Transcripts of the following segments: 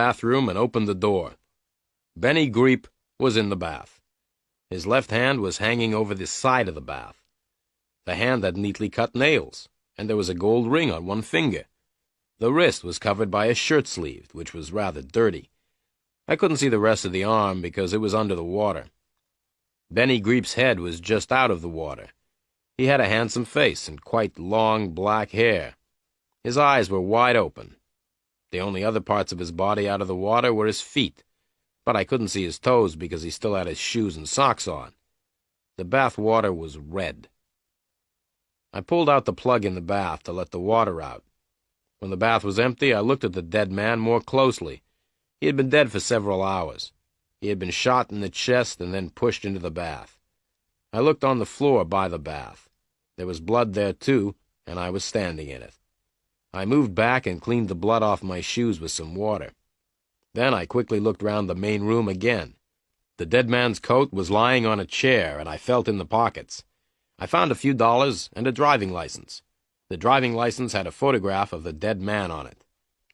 bathroom and opened the door. Benny Greep was in the bath. His left hand was hanging over the side of the bath. The hand had neatly cut nails, and there was a gold ring on one finger. The wrist was covered by a shirt sleeve, which was rather dirty. I couldn't see the rest of the arm because it was under the water. Benny Greep's head was just out of the water. He had a handsome face and quite long black hair. His eyes were wide open. The only other parts of his body out of the water were his feet, but I couldn't see his toes because he still had his shoes and socks on. The bath water was red. I pulled out the plug in the bath to let the water out. When the bath was empty, I looked at the dead man more closely. He had been dead for several hours. He had been shot in the chest and then pushed into the bath. I looked on the floor by the bath. There was blood there, too, and I was standing in it. I moved back and cleaned the blood off my shoes with some water. Then I quickly looked round the main room again. The dead man's coat was lying on a chair, and I felt in the pockets. I found a few dollars and a driving license. The driving license had a photograph of the dead man on it.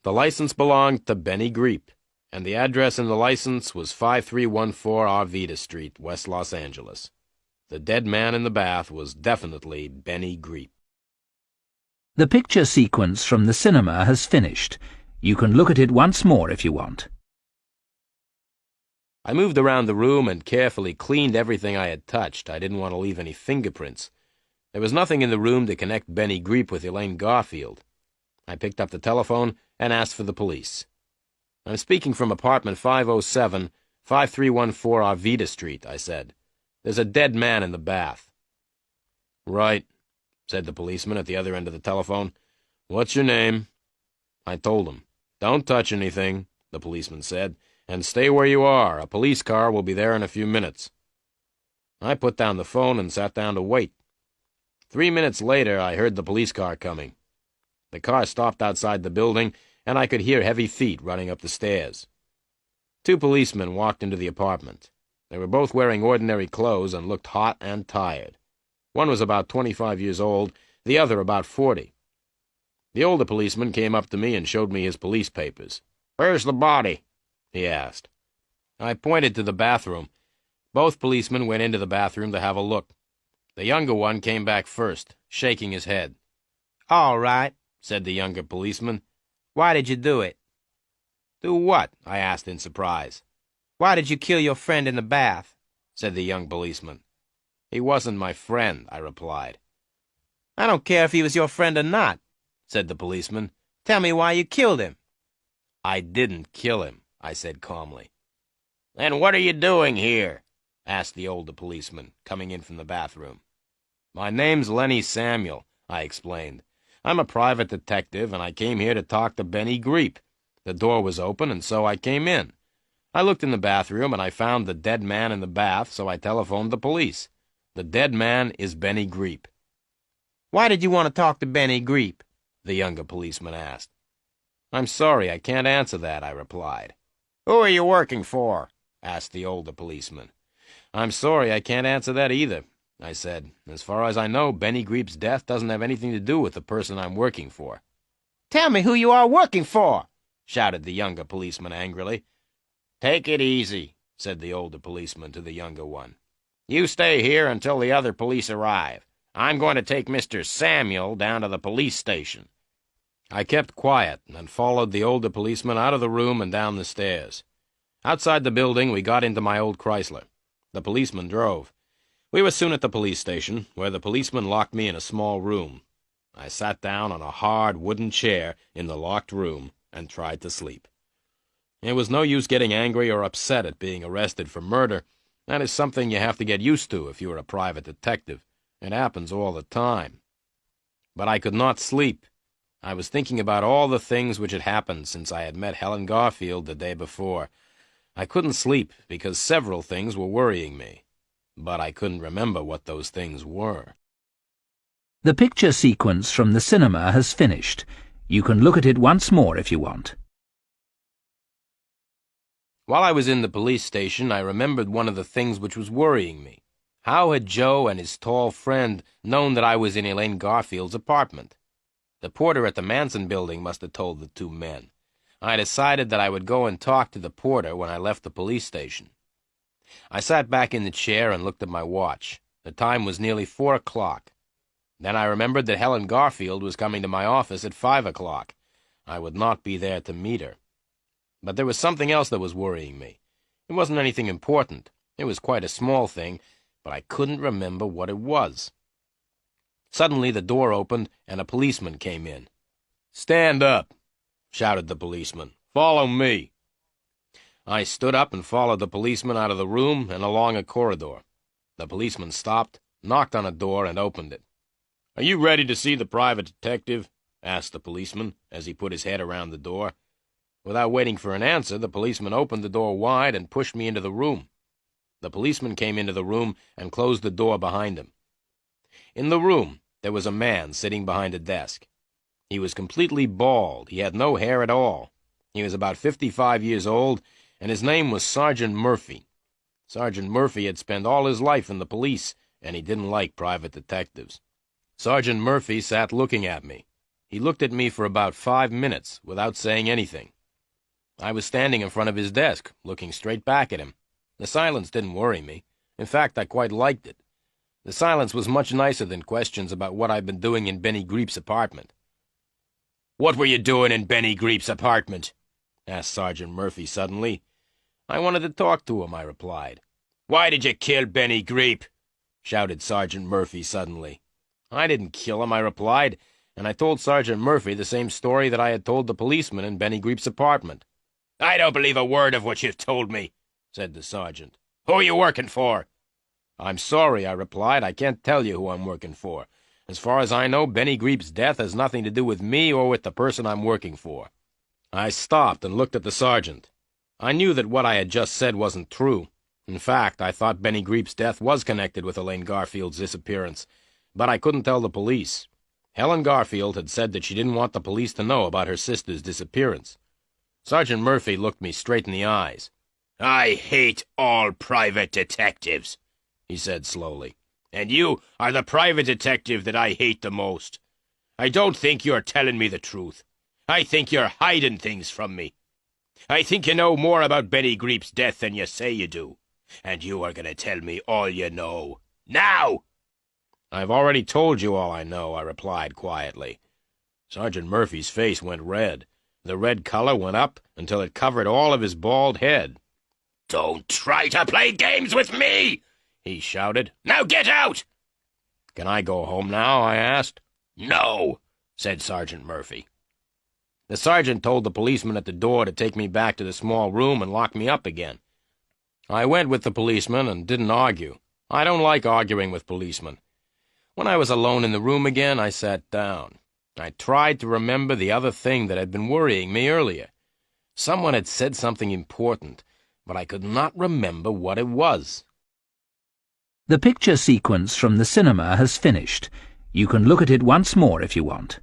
The license belonged to Benny Greep, and the address in the license was 5314 Arvita Street, West Los Angeles. The dead man in the bath was definitely Benny Greep. The picture sequence from the cinema has finished. You can look at it once more if you want. I moved around the room and carefully cleaned everything I had touched. I didn't want to leave any fingerprints. There was nothing in the room to connect Benny Greep with Elaine Garfield. I picked up the telephone and asked for the police. "I'm speaking from apartment 507, 5314 Arvita Street," I said. "There's a dead man in the bath." "Right," said the policeman at the other end of the telephone. "What's your name?" I told him. "Don't touch anything," the policeman said, "and stay where you are. A police car will be there in a few minutes." I put down the phone and sat down to wait. 3 minutes later, I heard the police car coming. The car stopped outside the building, and I could hear heavy feet running up the stairs. 2 policemen walked into the apartment. They were both wearing ordinary clothes and looked hot and tired. One was about 25 years old, the other about 40. The older policeman came up to me and showed me his police papers. "Where's the body?" he asked. I pointed to the bathroom. Both policemen went into the bathroom to have a look. The younger one came back first, shaking his head. "All right," said the younger policeman. "Why did you do it?" "Do what?" I asked in surprise. "Why did you kill your friend in the bath?" said the young policeman. "He wasn't my friend," I replied. "I don't care if he was your friend or not," said the policeman. "Tell me why you killed him." "I didn't kill him," I said calmly. "Then what are you doing here?" asked the older policeman, coming in from the bathroom. "My name's Lenny Samuel," I explained. "I'm a private detective, and I came here to talk to Benny Greep. The door was open, and so I came in. I looked in the bathroom, and I found the dead man in the bath, so I telephoned the police. The dead man is Benny Greep." "Why did you want to talk to Benny Greep?" the younger policeman asked. "I'm sorry, I can't answer that," I replied. "Who are you working for?" asked the older policeman. "I'm sorry, I can't answer that either," I said. "As far as I know, Benny Greep's death doesn't have anything to do with the person I'm working for." "Tell me who you are working for," shouted the younger policeman angrily. "Take it easy," said the older policeman to the younger one. "You stay here until the other police arrive. I'm going to take Mr. Samuel down to the police station." I kept quiet and followed the older policeman out of the room and down the stairs. Outside the building, we got into my old Chrysler. The policeman drove. We were soon at the police station, where the policeman locked me in a small room. I sat down on a hard wooden chair in the locked room and tried to sleep. It was no use getting angry or upset at being arrested for murder. That is something you have to get used to if you are a private detective. It happens all the time. But I could not sleep. I was thinking about all the things which had happened since I had met Helen Garfield the day before. I couldn't sleep because several things were worrying me, but I couldn't remember what those things were. The picture sequence from the cinema has finished. You can look at it once more if you want. While I was in the police station, I remembered one of the things which was worrying me. How had Joe and his tall friend known that I was in Elaine Garfield's apartment? The porter at the Manson building must have told the 2 men. I decided that I would go and talk to the porter when I left the police station. I sat back in the chair and looked at my watch. The time was nearly 4 o'clock. Then I remembered that Helen Garfield was coming to my office at 5 o'clock. I would not be there to meet her. But there was something else that was worrying me. It wasn't anything important. It was quite a small thing, but I couldn't remember what it was. Suddenly the door opened and a policeman came in. "Stand up," shouted the policeman. "Follow me." I stood up and followed the policeman out of the room and along a corridor. The policeman stopped, knocked on a door, and opened it. "Are you ready to see the private detective?" asked the policeman as he put his head around the door. Without waiting for an answer, the policeman opened the door wide and pushed me into the room. The policeman came into the room and closed the door behind him. In the room, there was a man sitting behind a desk. He was completely bald. He had no hair at all. He was about 55 years old, and his name was Sergeant Murphy. Sergeant Murphy had spent all his life in the police, and he didn't like private detectives. Sergeant Murphy sat looking at me. He looked at me for about 5 minutes without saying anything. I was standing in front of his desk, looking straight back at him. The silence didn't worry me. In fact, I quite liked it. The silence was much nicer than questions about what I'd been doing in Benny Greep's apartment. "What were you doing in Benny Greep's apartment?" asked Sergeant Murphy suddenly. "I wanted to talk to him," I replied. "Why did you kill Benny Greep?" shouted Sergeant Murphy suddenly. "I didn't kill him," I replied, and I told Sergeant Murphy the same story that I had told the policeman in Benny Greep's apartment. "I don't believe a word of what you've told me," said the sergeant. "Who are you working for?" "I'm sorry," I replied. "I can't tell you who I'm working for. As far as I know, Benny Greep's death has nothing to do with me or with the person I'm working for." I stopped and looked at the sergeant. I knew that what I had just said wasn't true. In fact, I thought Benny Greep's death was connected with Elaine Garfield's disappearance, but I couldn't tell the police. Helen Garfield had said that she didn't want the police to know about her sister's disappearance. Sergeant Murphy looked me straight in the eyes. "I hate all private detectives," he said slowly. "And you are the private detective that I hate the most. I don't think you're telling me the truth. I think you're hiding things from me. I think you know more about Benny Greep's death than you say you do. And you are going to tell me all you know. Now!" "I've already told you all I know," I replied quietly. Sergeant Murphy's face went red. The red color went up until it covered all of his bald head. "Don't try to play games with me!" he shouted. "Now get out!" "Can I go home now?" I asked. "No," said Sergeant Murphy. The sergeant told the policeman at the door to take me back to the small room and lock me up again. I went with the policeman and didn't argue. I don't like arguing with policemen. When I was alone in the room again, I sat down. I tried to remember the other thing that had been worrying me earlier. Someone had said something important, but I could not remember what it was. The picture sequence from the cinema has finished. You can look at it once more if you want.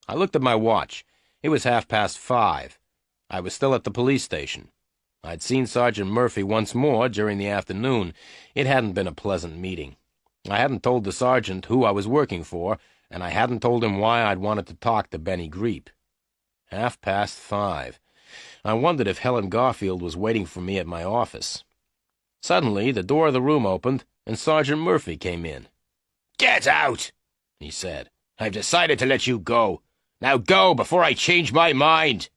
I looked at my watch. It was 5:30. I was still at the police station. I'd seen Sergeant Murphy once more during the afternoon. It hadn't been a pleasant meeting. I hadn't told the sergeant who I was working for, and I hadn't told him why I'd wanted to talk to Benny Greep. 5:30. I wondered if Helen Garfield was waiting for me at my office. Suddenly, the door of the room opened, and Sergeant Murphy came in. "Get out!" he said. "I've decided to let you go. Now go before I change my mind."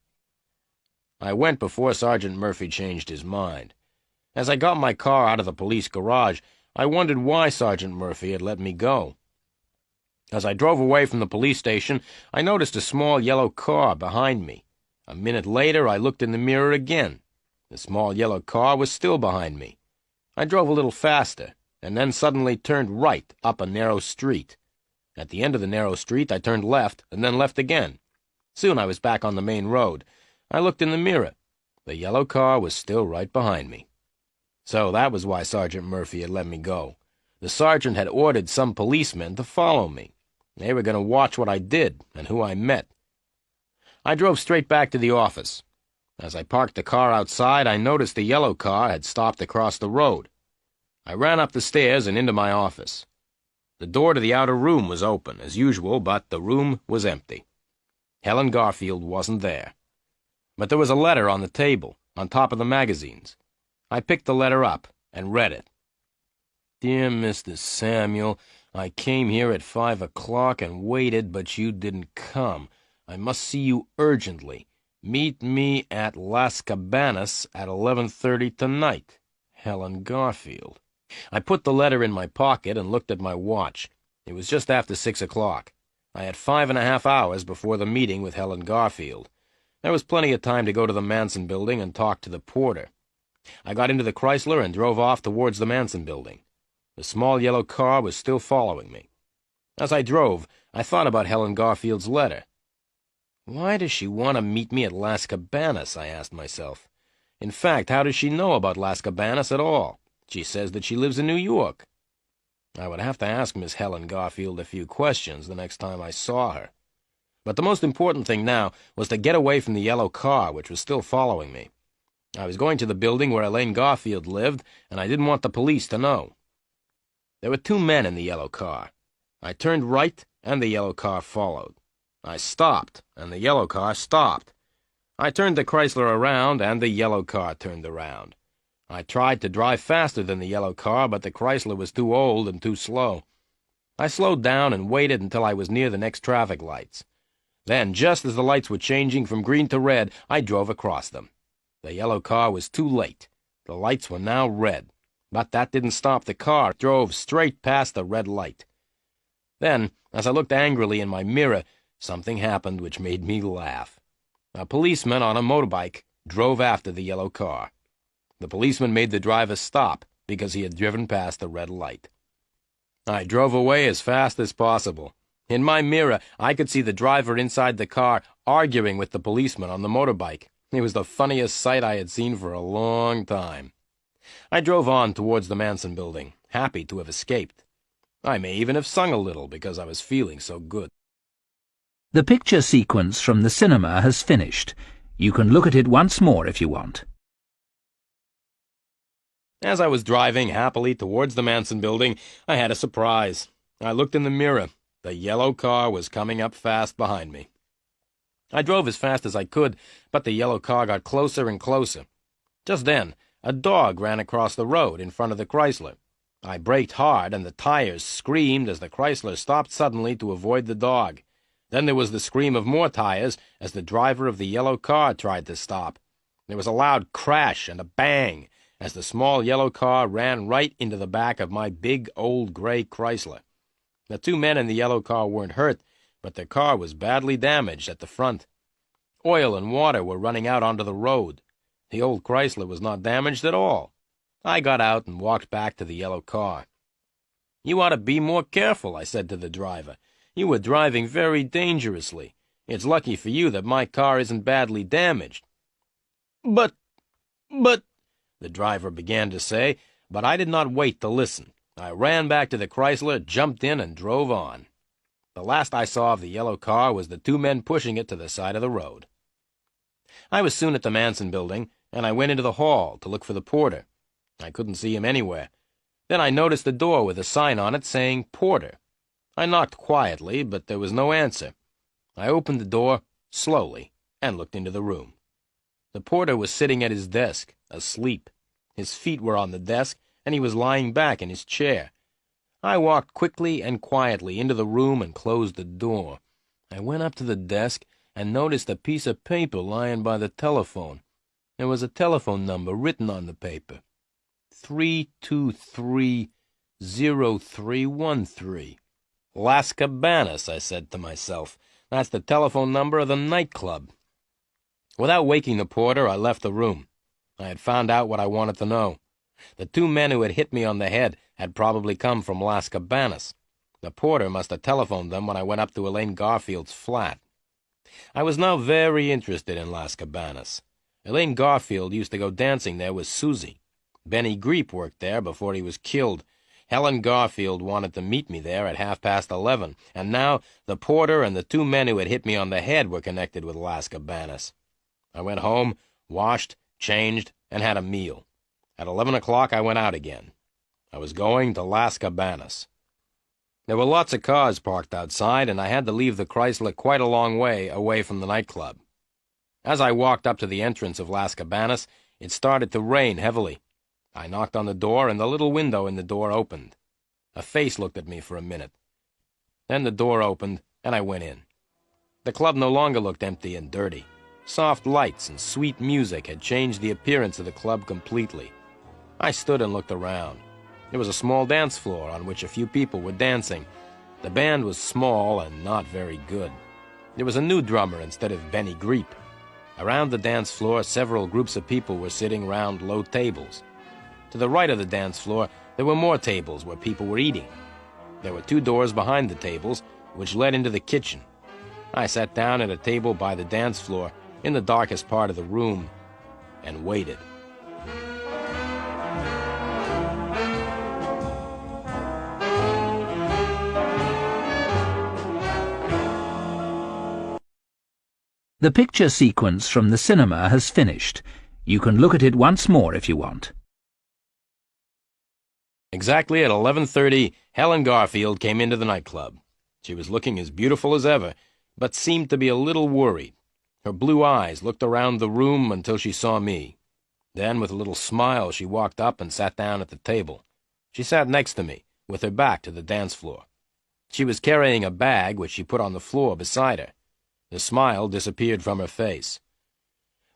I went before Sergeant Murphy changed his mind. As I got my car out of the police garage, I wondered why Sergeant Murphy had let me go. As I drove away from the police station, I noticed a small yellow car behind me. A minute later, I looked in the mirror again. The small yellow car was still behind me. I drove a little faster, and then suddenly turned right up a narrow street. At the end of the narrow street, I turned left, and then left again. Soon I was back on the main road. I looked in the mirror. The yellow car was still right behind me. So that was why Sergeant Murphy had let me go. The sergeant had ordered some policemen to follow me. They were going to watch what I did and who I met. I drove straight back to the office. As I parked the car outside, I noticed the yellow car had stopped across the road. I ran up the stairs and into my office. The door to the outer room was open, as usual, but the room was empty. Helen Garfield wasn't there. But there was a letter on the table, on top of the magazines. I picked the letter up and read it. Dear Mr. Samuel, I came here at 5 o'clock and waited, but you didn't come. I must see you urgently. Meet me at Las Cabanas at 11:30 tonight. Helen Garfield. I put the letter in my pocket and looked at my watch. It was just after 6 o'clock. I had 5.5 hours before the meeting with Helen Garfield. There was plenty of time to go to the Manson building and talk to the porter. I got into the Chrysler and drove off towards the Manson building. The small yellow car was still following me. As I drove, I thought about Helen Garfield's letter. Why does she want to meet me at Las Cabanas, I asked myself. In fact, how does she know about Las Cabanas at all? She says that she lives in New York. I would have to ask Miss Helen Garfield a few questions the next time I saw her. But the most important thing now was to get away from the yellow car, which was still following me. I was going to the building where Elaine Garfield lived, and I didn't want the police to know. There were 2 men in the yellow car. I turned right, and the yellow car followed. I stopped, and the yellow car stopped. I turned the Chrysler around, and the yellow car turned around. I tried to drive faster than the yellow car, but the Chrysler was too old and too slow. I slowed down and waited until I was near the next traffic lights. Then, just as the lights were changing from green to red, I drove across them. The yellow car was too late. The lights were now red. But that didn't stop the car. It drove straight past the red light. Then, as I looked angrily in my mirror, something happened which made me laugh. A policeman on a motorbike drove after the yellow car. The policeman made the driver stop because he had driven past the red light. I drove away as fast as possible. In my mirror, I could see the driver inside the car arguing with the policeman on the motorbike. It was the funniest sight I had seen for a long time. I drove on towards the Manson building, happy to have escaped. I may even have sung a little because I was feeling so good. The picture sequence from the cinema has finished. You can look at it once more if you want. As I was driving happily towards the Manson building, I had a surprise. I looked in the mirror. The yellow car was coming up fast behind me. I drove as fast as I could, but the yellow car got closer and closer. Just then, a dog ran across the road in front of the Chrysler. I braked hard, and the tires screamed as the Chrysler stopped suddenly to avoid the dog. Then there was the scream of more tires as the driver of the yellow car tried to stop. There was a loud crash and a bang as the small yellow car ran right into the back of my big old gray Chrysler. The 2 men in the yellow car weren't hurt, but their car was badly damaged at the front. Oil and water were running out onto the road. The old Chrysler was not damaged at all. I got out and walked back to the yellow car. "You ought to be more careful," I said to the driver. "You were driving very dangerously. It's lucky for you that my car isn't badly damaged." But, the driver began to say, but I did not wait to listen. I ran back to the Chrysler, jumped in, and drove on. The last I saw of the yellow car was the 2 men pushing it to the side of the road. I was soon at the Manson building, and I went into the hall to look for the porter. I couldn't see him anywhere. Then I noticed the door with a sign on it saying porter. I knocked quietly, but there was no answer. I opened the door slowly and looked into the room. The porter was sitting at his desk, asleep. His feet were on the desk, and he was lying back in his chair. I walked quickly and quietly into the room and closed the door. I went up to the desk and noticed a piece of paper lying by the telephone. There was a telephone number written on the paper. 323-0313. Las Cabanas, I said to myself. That's the telephone number of the nightclub. Without waking the porter, I left the room. I had found out what I wanted to know. The 2 men who had hit me on the head had probably come from Las Cabanas. The porter must have telephoned them when I went up to Elaine Garfield's flat. I was now very interested in Las Cabanas. Elaine Garfield used to go dancing there with Susie. Benny Greep worked there before he was killed. Helen Garfield wanted to meet me there at 11:30, and now the porter and the 2 men who had hit me on the head were connected with Las Cabanas. I went home, washed, changed, and had a meal. At 11 o'clock I went out again. I was going to Las Cabanas. There were lots of cars parked outside, and I had to leave the Chrysler quite a long way away from the nightclub. As I walked up to the entrance of Las Cabanas, it started to rain heavily. I knocked on the door, and the little window in the door opened. A face looked at me for a minute. Then the door opened, and I went in. The club no longer looked empty and dirty. Soft lights and sweet music had changed the appearance of the club completely. I stood and looked around. There was a small dance floor on which a few people were dancing. The band was small and not very good. There was a new drummer instead of Benny Greep. Around the dance floor, several groups of people were sitting round low tables. To the right of the dance floor, there were more tables where people were eating. There were 2 doors behind the tables, which led into the kitchen. I sat down at a table by the dance floor, in the darkest part of the room, and waited. The picture sequence from the cinema has finished. You can look at it once more if you want. Exactly at 11:30, Helen Garfield came into the nightclub. She was looking as beautiful as ever, but seemed to be a little worried. Her blue eyes looked around the room until she saw me. Then, with a little smile, she walked up and sat down at the table. She sat next to me, with her back to the dance floor. She was carrying a bag, which she put on the floor beside her. The smile disappeared from her face.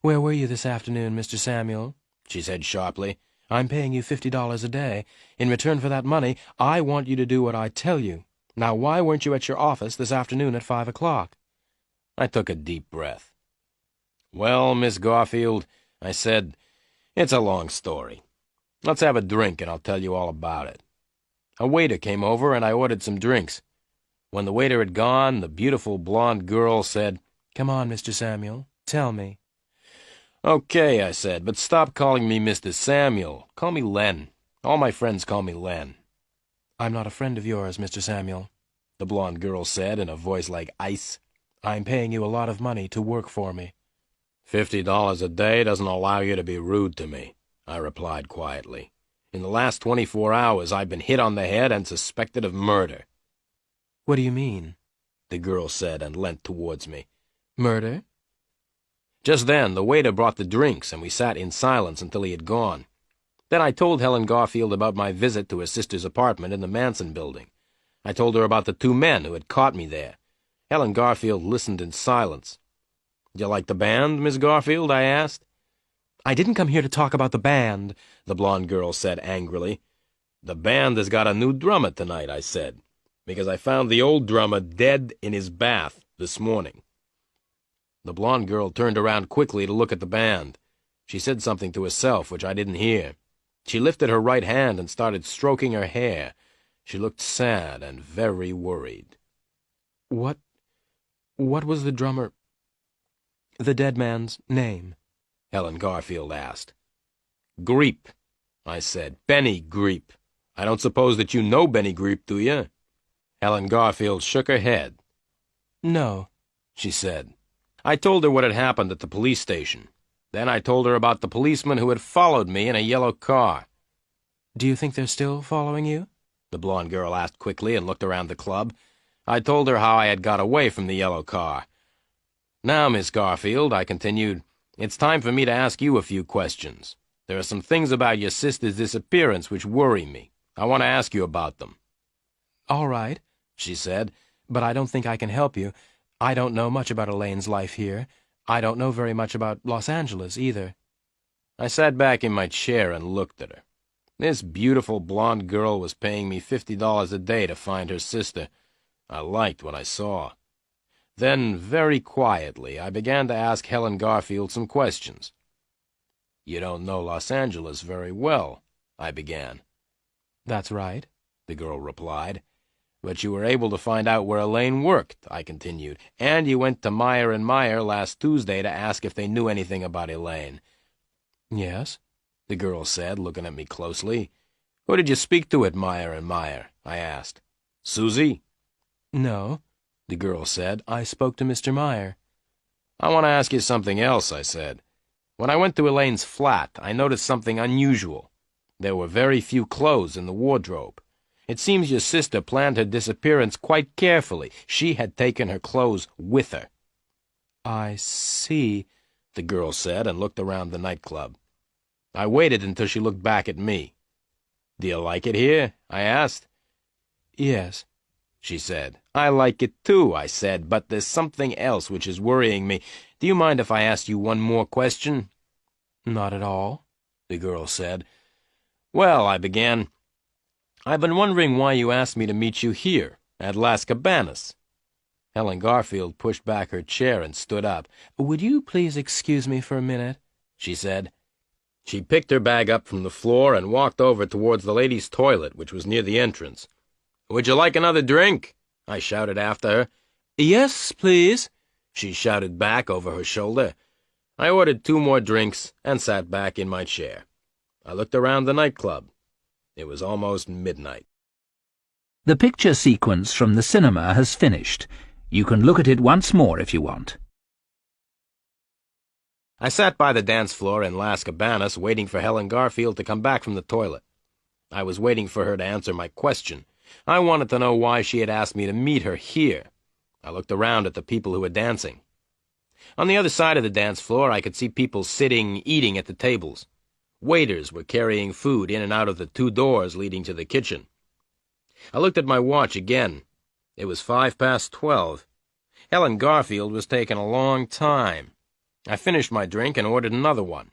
"Where were you this afternoon, Mr. Samuel?" she said sharply. "I'm paying you $50 a day. In return for that money, I want you to do what I tell you. Now, why weren't you at your office this afternoon at 5 o'clock? I took a deep breath. "Well, Miss Garfield," I said, "it's a long story. Let's have a drink and I'll tell you all about it." A waiter came over and I ordered some drinks. When the waiter had gone, the beautiful blonde girl said, "Come on, Mr. Samuel, tell me." "Okay," I said, "but stop calling me Mr. Samuel. Call me Len. All my friends call me Len." "I'm not a friend of yours, Mr. Samuel," the blonde girl said in a voice like ice. "I'm paying you a lot of money to work for me." $50 a day doesn't allow you to be rude to me," I replied quietly. "In the last 24 hours, I've been hit on the head and suspected of murder." "What do you mean?" the girl said and leant towards me. "Murder?" Just then, the waiter brought the drinks, and we sat in silence until he had gone. Then I told Helen Garfield about my visit to her sister's apartment in the Manson building. I told her about the 2 men who had caught me there. Helen Garfield listened in silence. "Do you like the band, Miss Garfield?" I asked. "I didn't come here to talk about the band," the blonde girl said angrily. "The band has got a new drummer tonight," I said, "because I found the old drummer dead in his bath this morning." The blonde girl turned around quickly to look at the band. She said something to herself, which I didn't hear. She lifted her right hand and started stroking her hair. She looked sad and very worried. What was the dead man's name?" Helen Garfield asked. "Greep," I said. "Benny Greep. I don't suppose that you know Benny Greep, do you?" Helen Garfield shook her head. "No," she said. I told her what had happened at the police station. Then I told her about the policeman who had followed me in a yellow car. "Do you think they're still following you?" the blonde girl asked quickly and looked around the club. I told her how I had got away from the yellow car. "Now, Miss Garfield," I continued, "it's time for me to ask you a few questions. There are some things about your sister's disappearance which worry me. I want to ask you about them." "All right," she said, "but I don't think I can help you. I don't know much about Elaine's life here. I don't know very much about Los Angeles, either." I sat back in my chair and looked at her. This beautiful blonde girl was paying me $50 a day to find her sister. I liked what I saw. Then, very quietly, I began to ask Helen Garfield some questions. "You don't know Los Angeles very well," I began. "That's right," the girl replied. "But you were able to find out where Elaine worked," I continued, "and you went to Meyer & Meyer last Tuesday to ask if they knew anything about Elaine." "Yes," the girl said, looking at me closely. "Who did you speak to at Meyer & Meyer?" I asked. "Susie?" "No," the girl said. "I spoke to Mr. Meyer." "I want to ask you something else," I said. "When I went to Elaine's flat, I noticed something unusual. There were very few clothes in the wardrobe. It seems your sister planned her disappearance quite carefully. She had taken her clothes with her." "I see," the girl said, and looked around the nightclub. I waited until she looked back at me. "Do you like it here?" I asked. "Yes," she said. "I like it too," I said, "but there's something else which is worrying me. Do you mind if I ask you one more question?" "Not at all," the girl said. "Well," I began, "I've been wondering why you asked me to meet you here, at Las Cabanas." Helen Garfield pushed back her chair and stood up. "Would you please excuse me for a minute?" she said. She picked her bag up from the floor and walked over towards the ladies' toilet, which was near the entrance. "Would you like another drink?" I shouted after her. "Yes, please," she shouted back over her shoulder. I ordered 2 more drinks and sat back in my chair. I looked around the nightclub. It was almost midnight. The picture sequence from the cinema has finished. You can look at it once more if you want. I sat by the dance floor in Las Cabanas waiting for Helen Garfield to come back from the toilet. I was waiting for her to answer my question. I wanted to know why she had asked me to meet her here. I looked around at the people who were dancing. On the other side of the dance floor, I could see people sitting, eating at the tables. Waiters were carrying food in and out of the 2 doors leading to the kitchen. I looked at my watch again. It was 12:05. Helen Garfield was taking a long time. I finished my drink and ordered another one.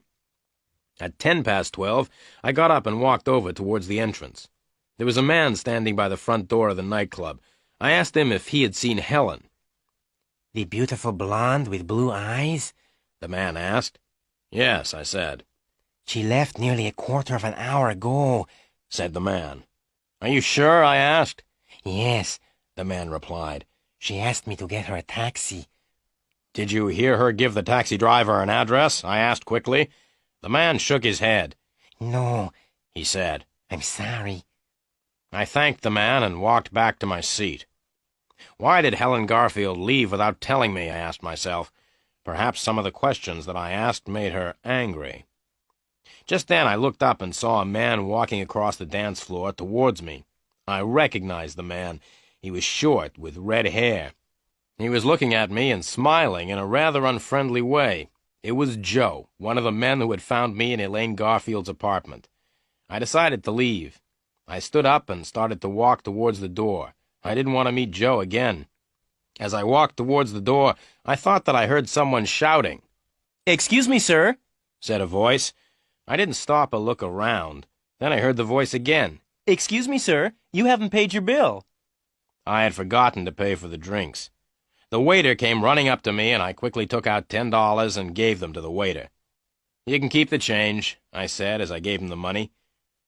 At 12:10, I got up and walked over towards the entrance. There was a man standing by the front door of the nightclub. I asked him if he had seen Helen. "The beautiful blonde with blue eyes?" the man asked. "Yes," I said. "She left nearly a quarter of an hour ago," said the man. "Are you sure?" I asked. "Yes," the man replied. "She asked me to get her a taxi." "Did you hear her give the taxi driver an address?" I asked quickly. The man shook his head. "No," he said. "I'm sorry." I thanked the man and walked back to my seat. Why did Helen Garfield leave without telling me, I asked myself. Perhaps some of the questions that I asked made her angry. Just then I looked up and saw a man walking across the dance floor towards me. I recognized the man. He was short, with red hair. He was looking at me and smiling in a rather unfriendly way. It was Joe, one of the men who had found me in Elaine Garfield's apartment. I decided to leave. I stood up and started to walk towards the door. I didn't want to meet Joe again. As I walked towards the door, I thought that I heard someone shouting. "Excuse me, sir," said a voice. I didn't stop or look around. Then I heard the voice again. "Excuse me, sir, you haven't paid your bill." I had forgotten to pay for the drinks. The waiter came running up to me, and I quickly took out $10 and gave them to the waiter. "You can keep the change," I said as I gave him the money.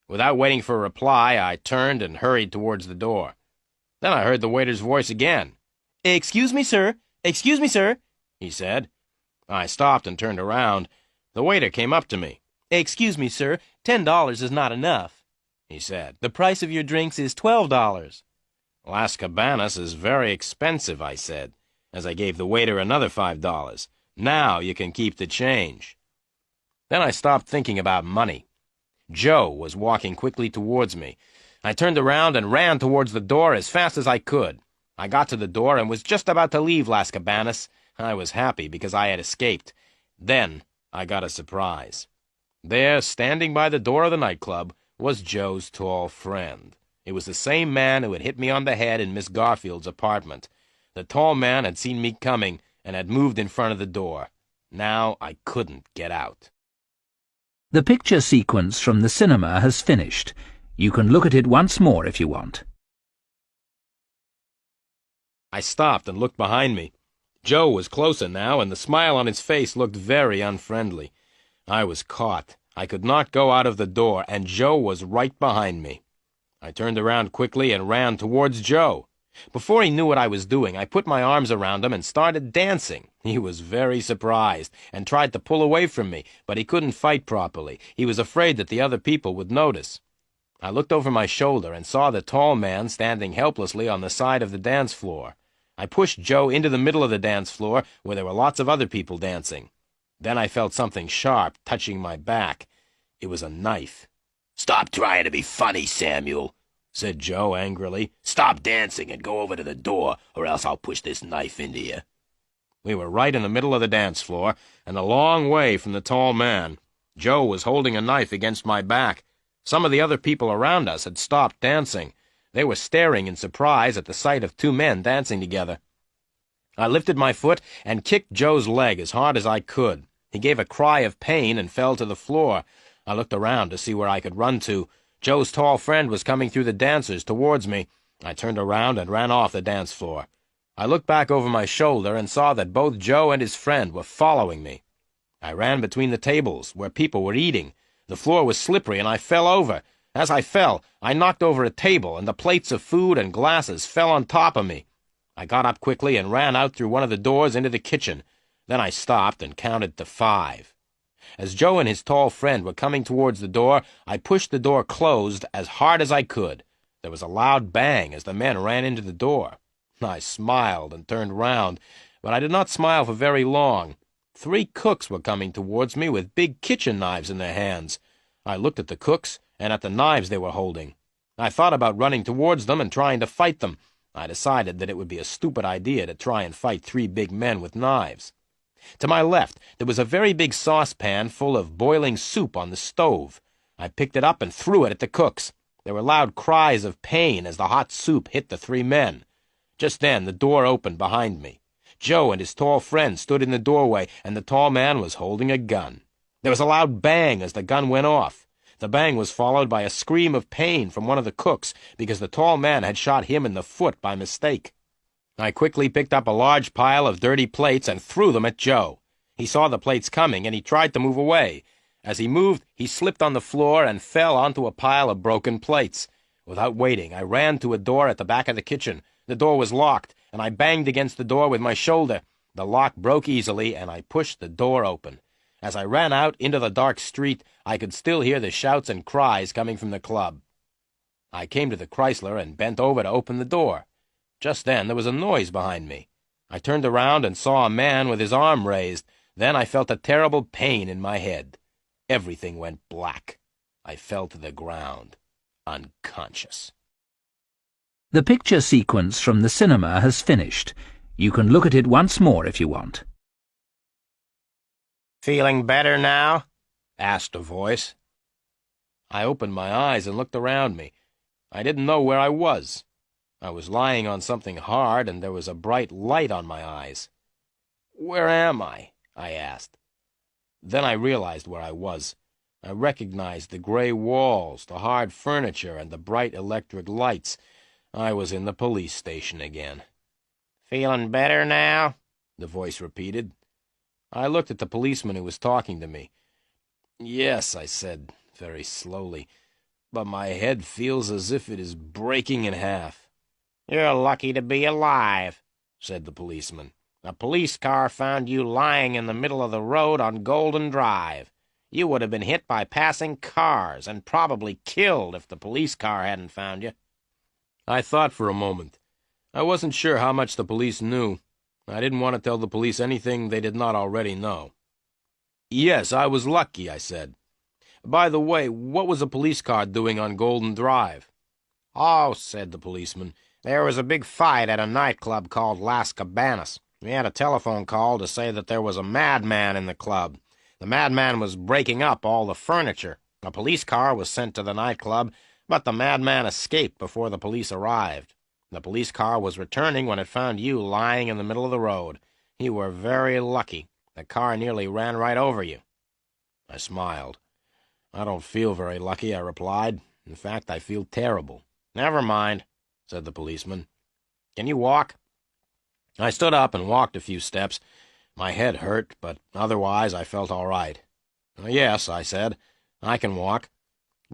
Without waiting for a reply, I turned and hurried towards the door. Then I heard the waiter's voice again. "Excuse me, sir. Excuse me, sir," he said. I stopped and turned around. The waiter came up to me. "Excuse me, sir, $10 is not enough," he said. "The price of your drinks is $12. "Las Cabanas is very expensive," I said, as I gave the waiter another $5. "Now you can keep the change." Then I stopped thinking about money. Joe was walking quickly towards me. I turned around and ran towards the door as fast as I could. I got to the door and was just about to leave Las Cabanas. I was happy because I had escaped. Then I got a surprise. There, standing by the door of the nightclub, was Joe's tall friend. It was the same man who had hit me on the head in Miss Garfield's apartment. The tall man had seen me coming and had moved in front of the door. Now I couldn't get out. The picture sequence from the cinema has finished. You can look at it once more if you want. I stopped and looked behind me. Joe was closer now, and the smile on his face looked very unfriendly. I was caught. I could not go out of the door, and Joe was right behind me. I turned around quickly and ran towards Joe. Before he knew what I was doing, I put my arms around him and started dancing. He was very surprised and tried to pull away from me, but he couldn't fight properly. He was afraid that the other people would notice. I looked over my shoulder and saw the tall man standing helplessly on the side of the dance floor. I pushed Joe into the middle of the dance floor where there were lots of other people dancing. Then I felt something sharp touching my back. It was a knife. "Stop trying to be funny, Samuel," said Joe angrily. "Stop dancing and go over to the door, or else I'll push this knife into you." We were right in the middle of the dance floor, and a long way from the tall man. Joe was holding a knife against my back. Some of the other people around us had stopped dancing. They were staring in surprise at the sight of two men dancing together. I lifted my foot and kicked Joe's leg as hard as I could. He gave a cry of pain and fell to the floor. I looked around to see where I could run to. Joe's tall friend was coming through the dancers towards me. I turned around and ran off the dance floor. I looked back over my shoulder and saw that both Joe and his friend were following me. I ran between the tables, where people were eating. The floor was slippery, and I fell over. As I fell, I knocked over a table, and the plates of food and glasses fell on top of me. I got up quickly and ran out through one of the doors into the kitchen. Then I stopped and counted to 5. As Joe and his tall friend were coming towards the door, I pushed the door closed as hard as I could. There was a loud bang as the men ran into the door. I smiled and turned round, but I did not smile for very long. 3 cooks were coming towards me with big kitchen knives in their hands. I looked at the cooks and at the knives they were holding. I thought about running towards them and trying to fight them. I decided that it would be a stupid idea to try and fight 3 big men with knives. To my left, there was a very big saucepan full of boiling soup on the stove. I picked it up and threw it at the cooks. There were loud cries of pain as the hot soup hit the 3 men. Just then, the door opened behind me. Joe and his tall friend stood in the doorway, and the tall man was holding a gun. There was a loud bang as the gun went off. The bang was followed by a scream of pain from one of the cooks, because the tall man had shot him in the foot by mistake. I quickly picked up a large pile of dirty plates and threw them at Joe. He saw the plates coming, and he tried to move away. As he moved, he slipped on the floor and fell onto a pile of broken plates. Without waiting, I ran to a door at the back of the kitchen. The door was locked, and I banged against the door with my shoulder. The lock broke easily, and I pushed the door open. As I ran out into the dark street, I could still hear the shouts and cries coming from the club. I came to the Chrysler and bent over to open the door. Just then there was a noise behind me. I turned around and saw a man with his arm raised. Then I felt a terrible pain in my head. Everything went black. I fell to the ground, unconscious. The picture sequence from the cinema has finished. You can look at it once more if you want. "Feeling better now?" asked a voice. I opened my eyes and looked around me. I didn't know where I was. I was lying on something hard, and there was a bright light on my eyes. "Where am I?" I asked. Then I realized where I was. I recognized the gray walls, the hard furniture, and the bright electric lights. I was in the police station again. "Feeling better now?" the voice repeated. I looked at the policeman who was talking to me. "Yes," I said, very slowly, "but my head feels as if it is breaking in half." "You're lucky to be alive," said the policeman. "A police car found you lying in the middle of the road on Golden Drive. You would have been hit by passing cars and probably killed if the police car hadn't found you." I thought for a moment. I wasn't sure how much the police knew. I didn't want to tell the police anything they did not already know. "Yes, I was lucky," I said. "By the way, what was a police car doing on Golden Drive?" "Oh," said the policeman, "there was a big fight at a nightclub called Las Cabanas. We had a telephone call to say that there was a madman in the club. The madman was breaking up all the furniture. A police car was sent to the nightclub, but the madman escaped before the police arrived. The police car was returning when it found you lying in the middle of the road. You were very lucky. The car nearly ran right over you." I smiled. "I don't feel very lucky," I replied. "In fact, I feel terrible." "Never mind," said the policeman. "Can you walk?" I stood up and walked a few steps. My head hurt, but otherwise I felt all right. "Yes," I said, "I can walk."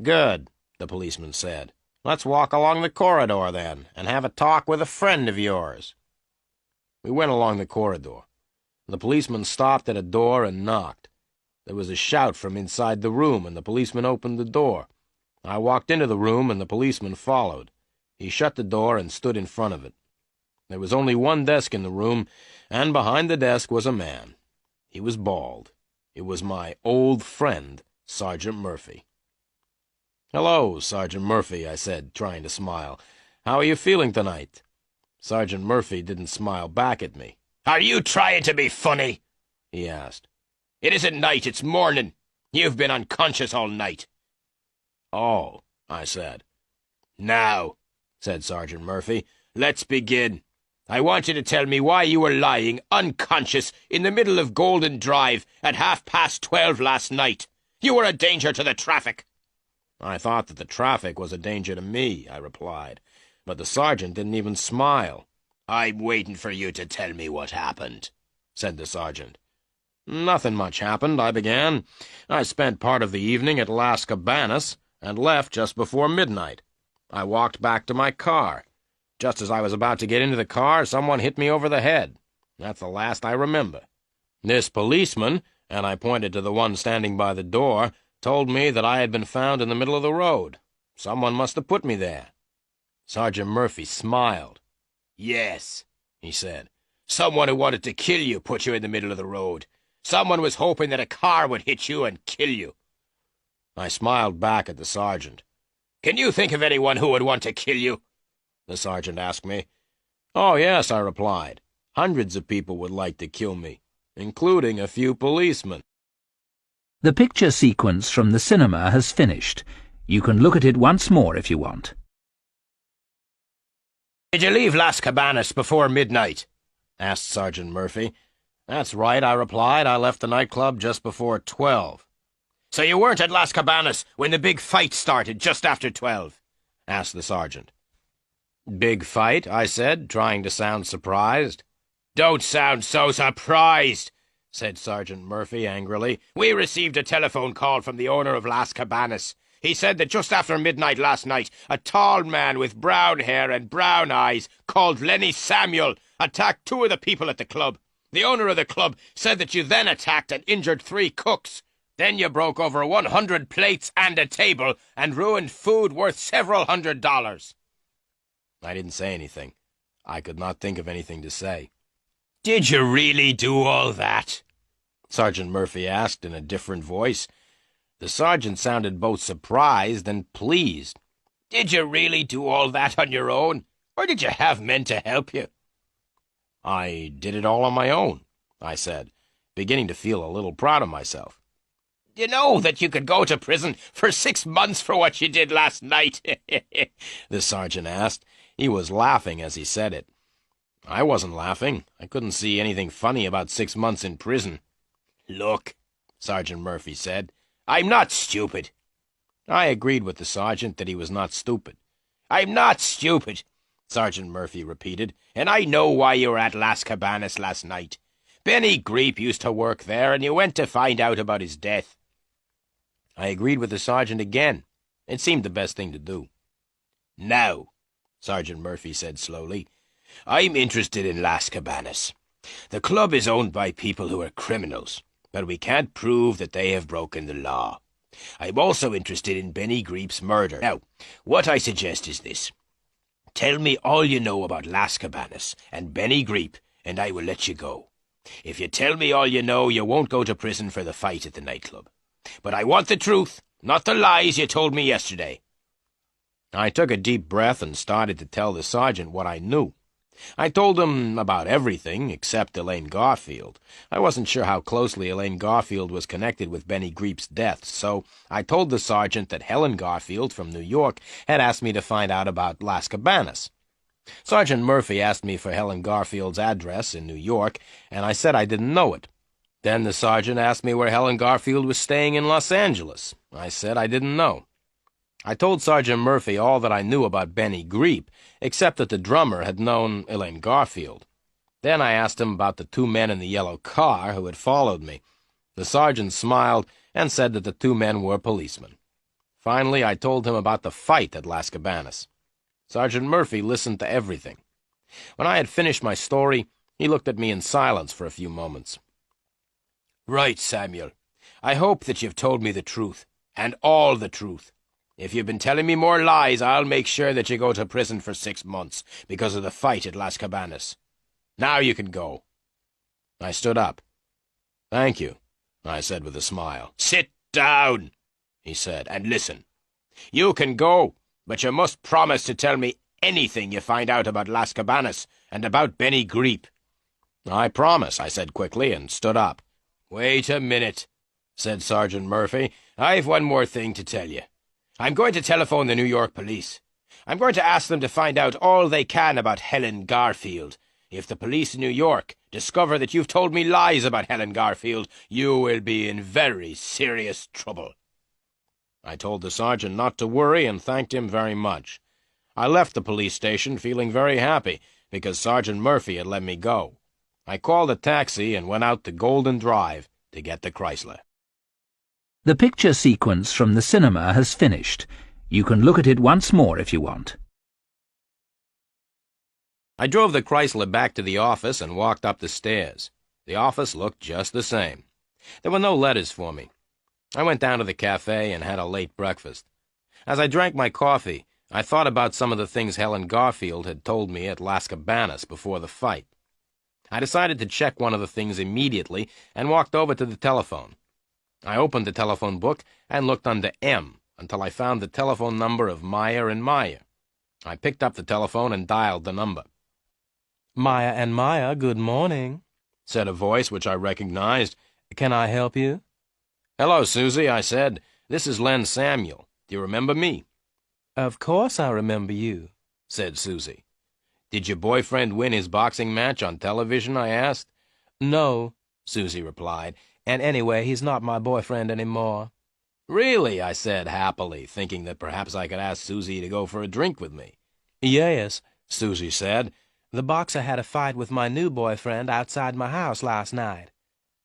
"Good," the policeman said. "Let's walk along the corridor, then, and have a talk with a friend of yours." We went along the corridor. The policeman stopped at a door and knocked. There was a shout from inside the room, and the policeman opened the door. I walked into the room, and the policeman followed. He shut the door and stood in front of it. There was only one desk in the room, and behind the desk was a man. He was bald. It was my old friend, Sergeant Murphy. "Hello, Sergeant Murphy," I said, trying to smile. "How are you feeling tonight?" Sergeant Murphy didn't smile back at me. "Are you trying to be funny?" he asked. "It isn't night, it's morning. You've been unconscious all night." "Oh," I said. "Now," said Sergeant Murphy, "let's begin. I want you to tell me why you were lying unconscious in the middle of Golden Drive at 12:30 last night. You were a danger to the traffic." "I thought that the traffic was a danger to me," I replied, but the sergeant didn't even smile. "I'm waiting for you to tell me what happened," said the sergeant. "Nothing much happened," I began. "I spent part of the evening at Las Cabanas and left just before midnight. I walked back to my car. Just as I was about to get into the car, someone hit me over the head. That's the last I remember. This policeman," and I pointed to the one standing by the door, "told me that I had been found in the middle of the road. Someone must have put me there." Sergeant Murphy smiled. "Yes," he said. "Someone who wanted to kill you put you in the middle of the road. Someone was hoping that a car would hit you and kill you." I smiled back at the sergeant. "Can you think of anyone who would want to kill you?" the sergeant asked me. "Oh, yes," I replied. "Hundreds of people would like to kill me, including a few policemen." The picture sequence from the cinema has finished. You can look at it once more if you want. "Did you leave Las Cabanas before midnight?" asked Sergeant Murphy. "That's right," I replied. "I left the nightclub just before 12. "So you weren't at Las Cabanas when the big fight started just after 12? asked the sergeant. "Big fight?" I said, trying to sound surprised. "Don't sound so surprised," said Sergeant Murphy angrily. "We received a telephone call from the owner of Las Cabanas. He said that just after midnight last night, a tall man with brown hair and brown eyes, called Lenny Samuel, attacked two of the people at the club. The owner of the club said that you then attacked and injured 3 cooks. Then you broke over 100 plates and a table and ruined food worth several $100s. I didn't say anything. I could not think of anything to say. "Did you really do all that?" Sergeant Murphy asked in a different voice. The sergeant sounded both surprised and pleased. "Did you really do all that on your own, or did you have men to help you?" "I did it all on my own," I said, beginning to feel a little proud of myself. "You know that you could go to prison for 6 months for what you did last night?" the sergeant asked. He was laughing as he said it. I wasn't laughing. I couldn't see anything funny about 6 months in prison. "Look," Sergeant Murphy said, "I'm not stupid." I agreed with the sergeant that he was not stupid. "I'm not stupid," Sergeant Murphy repeated, "and I know why you were at Las Cabanas last night. Benny Greep used to work there, and you went to find out about his death." I agreed with the sergeant again. It seemed the best thing to do. "Now," Sergeant Murphy said slowly, "I'm interested in Las Cabanas. The club is owned by people who are criminals, but we can't prove that they have broken the law. I'm also interested in Benny Greep's murder. Now, what I suggest is this. Tell me all you know about Las Cabanas and Benny Greep, and I will let you go. If you tell me all you know, you won't go to prison for the fight at the nightclub. But I want the truth, not the lies you told me yesterday." I took a deep breath and started to tell the sergeant what I knew. I told him about everything except Elaine Garfield. I wasn't sure how closely Elaine Garfield was connected with Benny Greep's death, so I told the sergeant that Helen Garfield from New York had asked me to find out about Las Cabanas. Sergeant Murphy asked me for Helen Garfield's address in New York, and I said I didn't know it. Then the sergeant asked me where Helen Garfield was staying in Los Angeles. I said I didn't know. I told Sergeant Murphy all that I knew about Benny Greep, except that the drummer had known Elaine Garfield. Then I asked him about the 2 men in the yellow car who had followed me. The sergeant smiled and said that the 2 men were policemen. Finally, I told him about the fight at Las Cabanas. Sergeant Murphy listened to everything. When I had finished my story, he looked at me in silence for a few moments. "Right, Samuel. I hope that you've told me the truth, and all the truth. If you've been telling me more lies, I'll make sure that you go to prison for 6 months because of the fight at Las Cabanas. Now you can go." I stood up. "Thank you," I said with a smile. "Sit down," he said, "and listen. You can go, but you must promise to tell me anything you find out about Las Cabanas and about Benny Greep." "I promise," I said quickly, and stood up. "Wait a minute," said Sergeant Murphy. "I've one more thing to tell you. I'm going to telephone the New York police. I'm going to ask them to find out all they can about Helen Garfield. If the police in New York discover that you've told me lies about Helen Garfield, you will be in very serious trouble." I told the sergeant not to worry and thanked him very much. I left the police station feeling very happy because Sergeant Murphy had let me go. I called a taxi and went out to Golden Drive to get the Chrysler. The picture sequence from the cinema has finished. You can look at it once more if you want. I drove the Chrysler back to the office and walked up the stairs. The office looked just the same. There were no letters for me. I went down to the cafe and had a late breakfast. As I drank my coffee, I thought about some of the things Helen Garfield had told me at Las Cabanas before the fight. I decided to check one of the things immediately and walked over to the telephone. I opened the telephone book and looked under M until I found the telephone number of Meyer and Meyer. I picked up the telephone and dialed the number. "Meyer and Meyer, good morning," said a voice which I recognized. "Can I help you?" "Hello, Susie," I said. "This is Len Samuel. Do you remember me?" "Of course I remember you," said Susie. "Did your boyfriend win his boxing match on television?" I asked. "No," Susie replied, "and anyway, he's not my boyfriend anymore." "Really?" I said happily, thinking that perhaps I could ask Susie to go for a drink with me. "Yes," Susie said. "The boxer had a fight with my new boyfriend outside my house last night."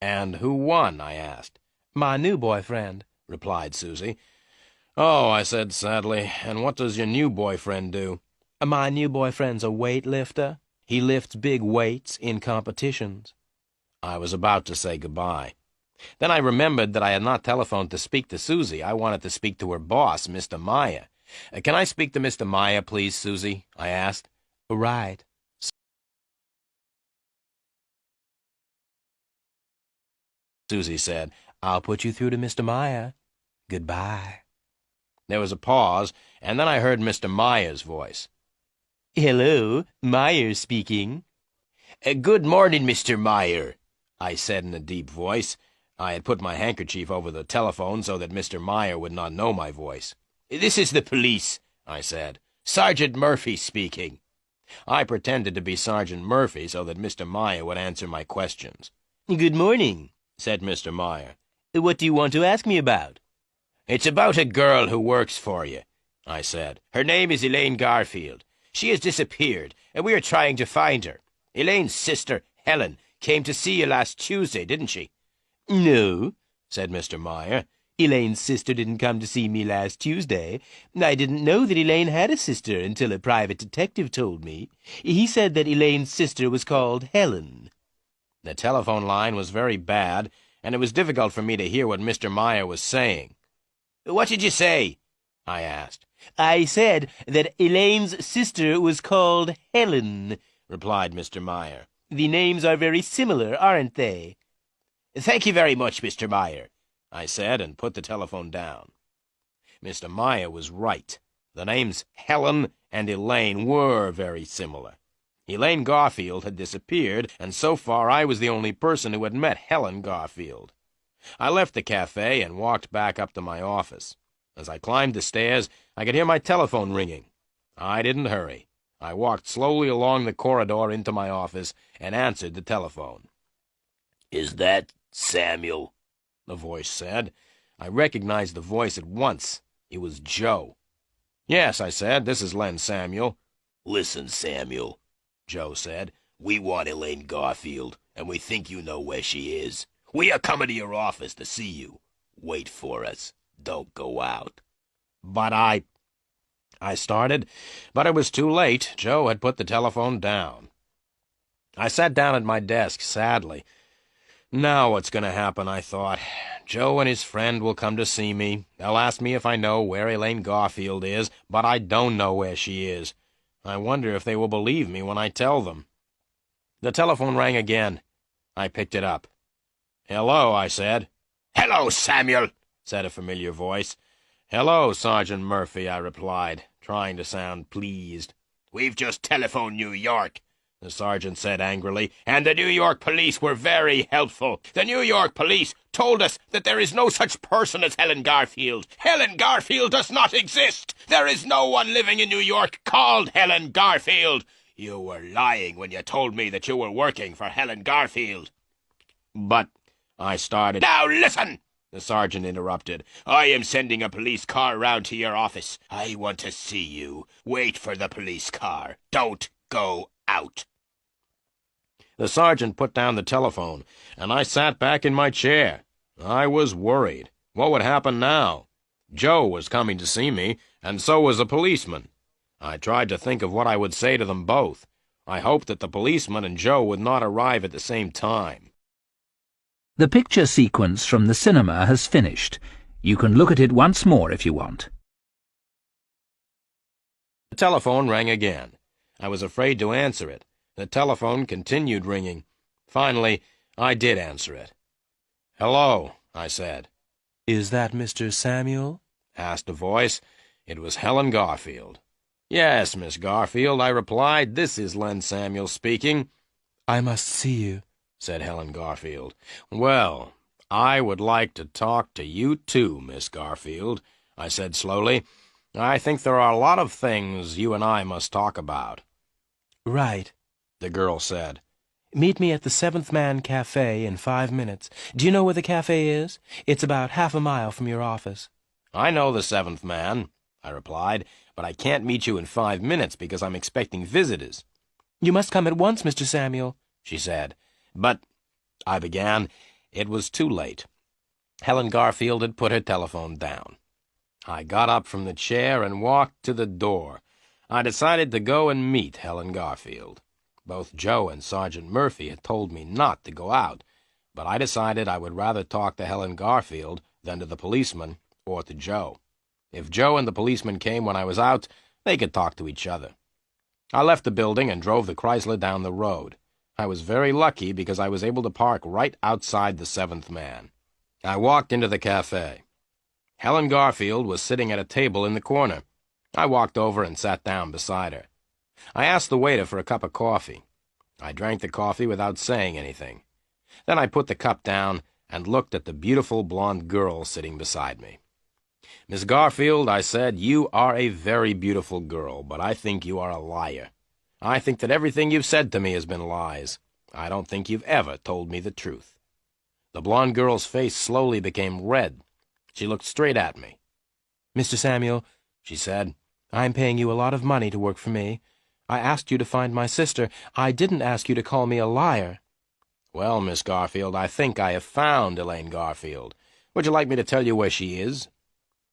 "And who won?" I asked. "My new boyfriend," replied Susie. "Oh," I said sadly, "and what does your new boyfriend do?" "My new boyfriend's a weightlifter. He lifts big weights in competitions." I was about to say goodbye. Then I remembered that I had not telephoned to speak to Susie. I wanted to speak to her boss, Mr. Meyer. "Can I speak to Mr. Meyer, please, Susie?" I asked. "Right," Susie said. "I'll put you through to Mr. Meyer. Goodbye." There was a pause, and then I heard Mr. Meyer's voice. "Hello, Meyer speaking." Good morning, Mr. Meyer," I said in a deep voice. I had put my handkerchief over the telephone so that Mr. Meyer would not know my voice. "This is the police," I said. "Sergeant Murphy speaking." I pretended to be Sergeant Murphy so that Mr. Meyer would answer my questions. "Good morning," said Mr. Meyer. "What do you want to ask me about?" "It's about a girl who works for you," I said. "Her name is Elaine Garfield. She has disappeared, and we are trying to find her. Elaine's sister, Helen, came to see you last Tuesday, didn't she?" "No," said Mr. Meyer. "Elaine's sister didn't come to see me last Tuesday. I didn't know that Elaine had a sister until a private detective told me. He said that Elaine's sister was called Helen." The telephone line was very bad, and it was difficult for me to hear what Mr. Meyer was saying. "What did you say?" I asked. "I said that Elaine's sister was called Helen," replied Mr. Meyer. "The names are very similar, aren't they?" "Thank you very much, Mr. Meyer," I said, and put the telephone down. Mr. Meyer was right. The names Helen and Elaine were very similar. Elaine Garfield had disappeared, and so far I was the only person who had met Helen Garfield. I left the cafe and walked back up to my office. As I climbed the stairs, I could hear my telephone ringing. I didn't hurry. I walked slowly along the corridor into my office and answered the telephone. "Is that Samuel?" the voice said. I recognized the voice at once. It was Joe. "Yes," I said, "this is Len Samuel." "Listen, Samuel," Joe said. "We want Elaine Garfield, and we think you know where she is. We are coming to your office to see you. Wait for us. Don't go out." "But I started, but it was too late. Joe had put the telephone down. I sat down at my desk sadly. Now what's going to happen, I thought. Joe and his friend will come to see me. They'll ask me if I know where Elaine Garfield is, but I don't know where she is. I wonder if they will believe me when I tell them. The telephone rang again. I picked it up. "Hello," I said. "Hello, Samuel," said a familiar voice. "Hello, Sergeant Murphy," I replied, trying to sound pleased. "We've just telephoned New York," the sergeant said angrily, "and the New York police were very helpful. The New York police told us that there is no such person as Helen Garfield. Helen Garfield does not exist. There is no one living in New York called Helen Garfield. You were lying when you told me that you were working for Helen Garfield." "But," I started. "Now listen!" the sergeant interrupted. "I am sending a police car round to your office. I want to see you. Wait for the police car. Don't go out." The sergeant put down the telephone, and I sat back in my chair. I was worried. What would happen now? Joe was coming to see me, and so was a policeman. I tried to think of what I would say to them both. I hoped that the policeman and Joe would not arrive at the same time. The picture sequence from the cinema has finished. You can look at it once more if you want. The telephone rang again. I was afraid to answer it. The telephone continued ringing. Finally, I did answer it. "Hello," I said. "Is that Mr. Samuel?" asked a voice. It was Helen Garfield. "Yes, Miss Garfield," I replied. "This is Len Samuel speaking." "I must see you," said Helen Garfield. "Well, I would like to talk to you too, Miss Garfield," I said slowly. "I think there are a lot of things you and I must talk about." "Right," the girl said. "Meet me at the Seventh Man Cafe in 5 minutes. Do you know where the cafe is? It's about half a mile from your office." "I know the Seventh Man," I replied, "but I can't meet you in 5 minutes because I'm expecting visitors." "You must come at once, Mr. Samuel," she said. "But," I began. It was too late. Helen Garfield had put her telephone down. I got up from the chair and walked to the door. I decided to go and meet Helen Garfield. Both Joe and Sergeant Murphy had told me not to go out, but I decided I would rather talk to Helen Garfield than to the policeman or to Joe. If Joe and the policeman came when I was out, they could talk to each other. I left the building and drove the Chrysler down the road. I was very lucky because I was able to park right outside the Seventh Man. I walked into the cafe. Helen Garfield was sitting at a table in the corner. I walked over and sat down beside her. I asked the waiter for a cup of coffee. I drank the coffee without saying anything. Then I put the cup down and looked at the beautiful blonde girl sitting beside me. "Miss Garfield," I said, "you are a very beautiful girl, but I think you are a liar. I think that everything you've said to me has been lies. I don't think you've ever told me the truth." The blonde girl's face slowly became red. She looked straight at me. "Mr. Samuel," she said, "I'm paying you a lot of money to work for me. I asked you to find my sister. I didn't ask you to call me a liar." "Well, Miss Garfield, I think I have found Elaine Garfield. Would you like me to tell you where she is?"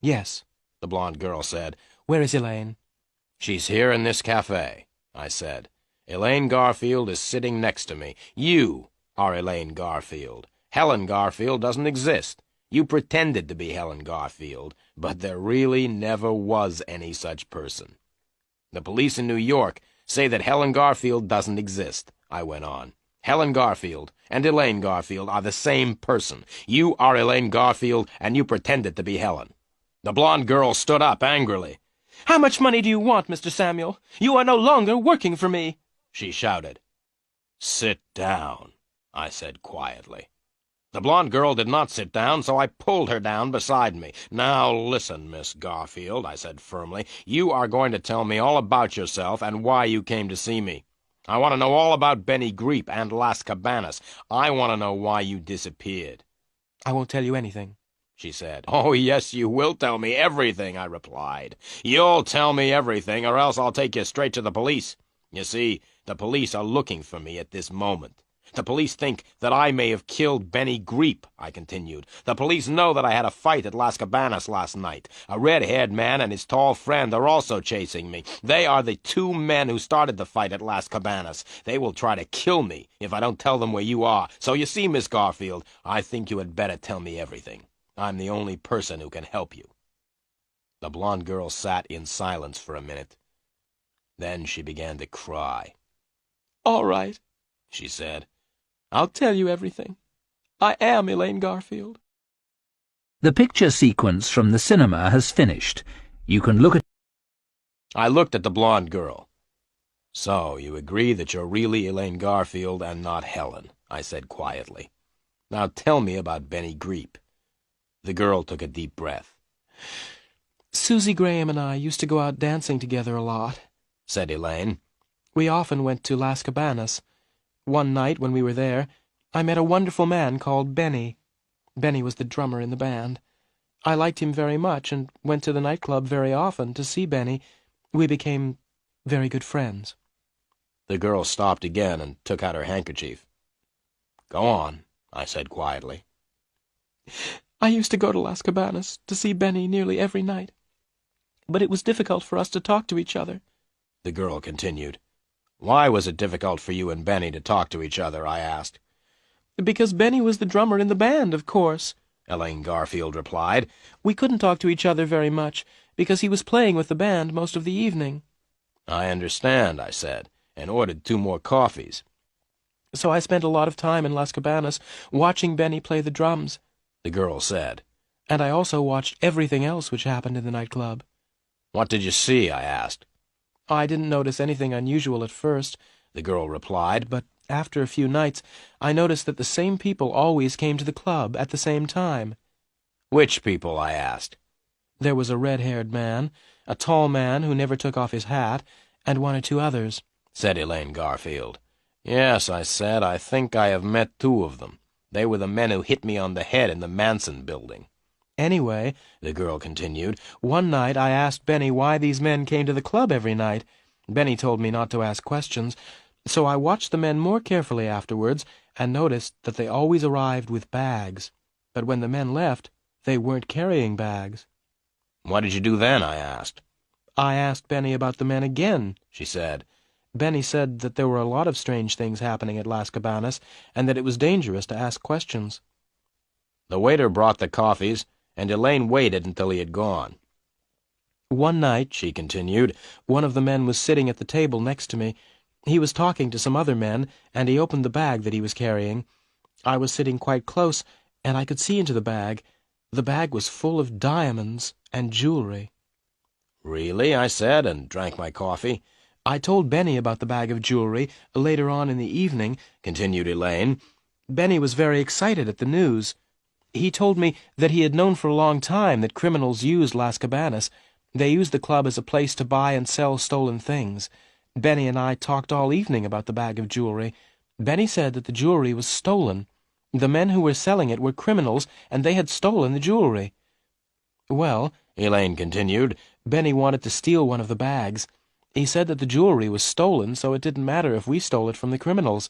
"Yes," the blonde girl said. "Where is Elaine?" "She's here in this cafe," I said. "Elaine Garfield is sitting next to me. You are Elaine Garfield. Helen Garfield doesn't exist. You pretended to be Helen Garfield, but there really never was any such person. The police in New York say that Helen Garfield doesn't exist," I went on. "Helen Garfield and Elaine Garfield are the same person. You are Elaine Garfield, and you pretended to be Helen." The blonde girl stood up angrily. "How much money do you want, Mr. Samuel? You are no longer working for me," she shouted. "Sit down," I said quietly. The blonde girl did not sit down, so I pulled her down beside me. "Now listen, Miss Garfield," I said firmly. "You are going to tell me all about yourself and why you came to see me. I want to know all about Benny Greep and Las Cabanas. I want to know why you disappeared." "I won't tell you anything," she said. "Oh, yes, you will tell me everything," I replied. "You'll tell me everything, or else I'll take you straight to the police. You see, the police are looking for me at this moment. The police think that I may have killed Benny Greep," I continued. "The police know that I had a fight at Las Cabanas last night. A red-haired man and his tall friend are also chasing me. They are the 2 men who started the fight at Las Cabanas. They will try to kill me if I don't tell them where you are. So you see, Miss Garfield, I think you had better tell me everything. I'm the only person who can help you." The blonde girl sat in silence for a minute. Then she began to cry. "All right," she said. "I'll tell you everything. I am Elaine Garfield." The picture sequence from the cinema has finished. You can look at... I looked at the blonde girl. So, you agree that you're really Elaine Garfield and not Helen, I said quietly. Now tell me about Benny Greep. The girl took a deep breath. Susie Graham and I used to go out dancing together a lot, said Elaine. We often went to Las Cabanas. One night when we were there, I met a wonderful man called Benny. Benny was the drummer in the band. I liked him very much and went to the nightclub very often to see Benny. We became very good friends. The girl stopped again and took out her handkerchief. Go on, I said quietly. I used to go to Las Cabanas to see Benny nearly every night. But it was difficult for us to talk to each other, the girl continued. Why was it difficult for you and Benny to talk to each other, I asked. Because Benny was the drummer in the band, of course, Elaine Garfield replied. We couldn't talk to each other very much, because he was playing with the band most of the evening. I understand, I said, and ordered 2 more coffees. So I spent a lot of time in Las Cabanas watching Benny play the drums, the girl said. And I also watched everything else which happened in the nightclub. What did you see? I asked. I didn't notice anything unusual at first, the girl replied, but after a few nights I noticed that the same people always came to the club at the same time. Which people? I asked. There was a red-haired man, a tall man who never took off his hat, and 1 or 2 others, said Elaine Garfield. Yes, I said, I think I have met 2 of them. They were the men who hit me on the head in the Manson building. Anyway, the girl continued, one night I asked Benny why these men came to the club every night. Benny told me not to ask questions, so I watched the men more carefully afterwards and noticed that they always arrived with bags. But when the men left, they weren't carrying bags. What did you do then? I asked. I asked Benny about the men again, she said. Benny said that there were a lot of strange things happening at Las Cabanas and that it was dangerous to ask questions. The waiter brought the coffees, and Elaine waited until he had gone. One night, she continued, one of the men was sitting at the table next to me. He was talking to some other men, and he opened the bag that he was carrying. I was sitting quite close, and I could see into the bag. The bag was full of diamonds and jewelry. Really? I said, and drank my coffee. I told Benny about the bag of jewelry later on in the evening, continued Elaine. Benny was very excited at the news. He told me that he had known for a long time that criminals used Las Cabanas. They used the club as a place to buy and sell stolen things. Benny and I talked all evening about the bag of jewelry. Benny said that the jewelry was stolen. The men who were selling it were criminals, and they had stolen the jewelry. Well, Elaine continued, Benny wanted to steal one of the bags. He said that the jewelry was stolen, so it didn't matter if we stole it from the criminals.